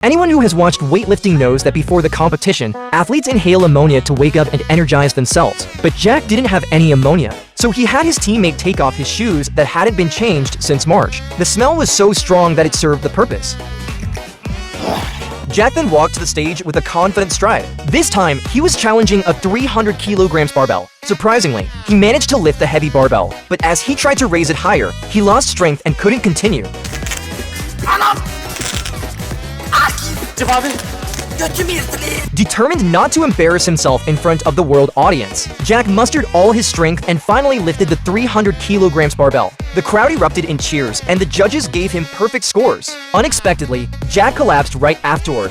Anyone who has watched weightlifting knows that before the competition, athletes inhale ammonia to wake up and energize themselves. But Jack didn't have any ammonia, so he had his teammate take off his shoes that hadn't been changed since March. The smell was so strong that it served the purpose. Jack then walked to the stage with a confident stride. This time, he was challenging a 300 kilograms barbell. Surprisingly, he managed to lift the heavy barbell, but as he tried to raise it higher, he lost strength and couldn't continue. Determined not to embarrass himself in front of the world audience, Jack mustered all his strength and finally lifted the 300 kilograms barbell. The crowd erupted in cheers, and the judges gave him perfect scores. Unexpectedly, Jack collapsed right afterward,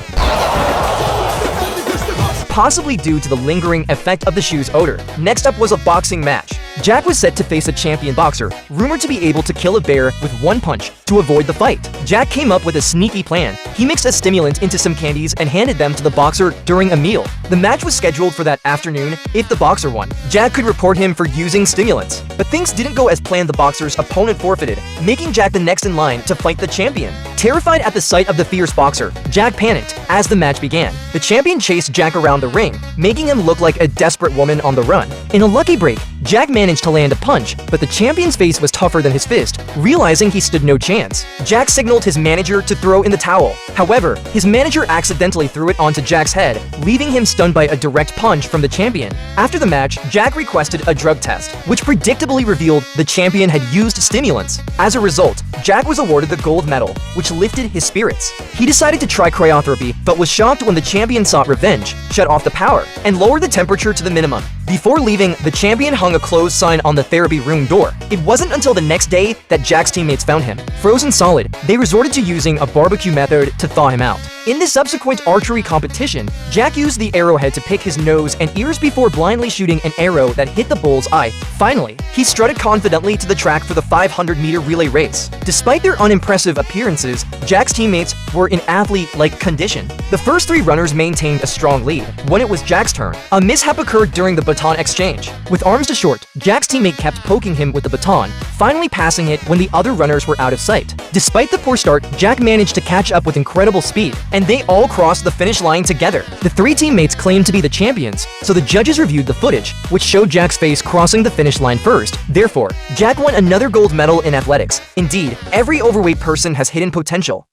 possibly due to the lingering effect of the shoe's odor. Next up was a boxing match. Jack was set to face a champion boxer, rumored to be able to kill a bear with one punch to avoid the fight. Jack came up with a sneaky plan. He mixed a stimulant into some candies and handed them to the boxer during a meal. The match was scheduled for that afternoon. If the boxer won, Jack could report him for using stimulants. But things didn't go as planned. The boxer's opponent forfeited, making Jack the next in line to fight the champion. Terrified at the sight of the fierce boxer, Jack panicked as the match began. The champion chased Jack around the ring, making him look like a desperate woman on the run. In a lucky break, Jack managed to land a punch, but the champion's face was tougher than his fist. Realizing he stood no chance, Jack signaled his manager to throw in the towel. However, his manager accidentally threw it onto Jack's head, leaving him stunned by a direct punch from the champion. After the match, Jack requested a drug test, which predictably revealed the champion had used stimulants. As a result, Jack was awarded the gold medal, which lifted his spirits. He decided to try cryotherapy, but was shocked when the champion sought revenge, shut off the power, and lowered the temperature to the minimum. Before leaving, the champion hung a closed sign on the therapy room door. It wasn't until the next day that Jack's teammates found him. Frozen solid, they resorted to using a barbecue method to thaw him out. In the subsequent archery competition, Jack used the arrowhead to pick his nose and ears before blindly shooting an arrow that hit the bull's eye. Finally, he strutted confidently to the track for the 500-meter relay race. Despite their unimpressive appearances, Jack's teammates were in athlete-like condition. The first three runners maintained a strong lead. When it was Jack's turn, a mishap occurred during the baton exchange. With arms to short, Jack's teammate kept poking him with the baton, finally passing it when the other runners were out of sight. Despite the poor start, Jack managed to catch up with incredible speed, and they all crossed the finish line together. The three teammates claimed to be the champions, so the judges reviewed the footage, which showed Jack's face crossing the finish line first. Therefore, Jack won another gold medal in athletics. Indeed, every overweight person has hidden potential.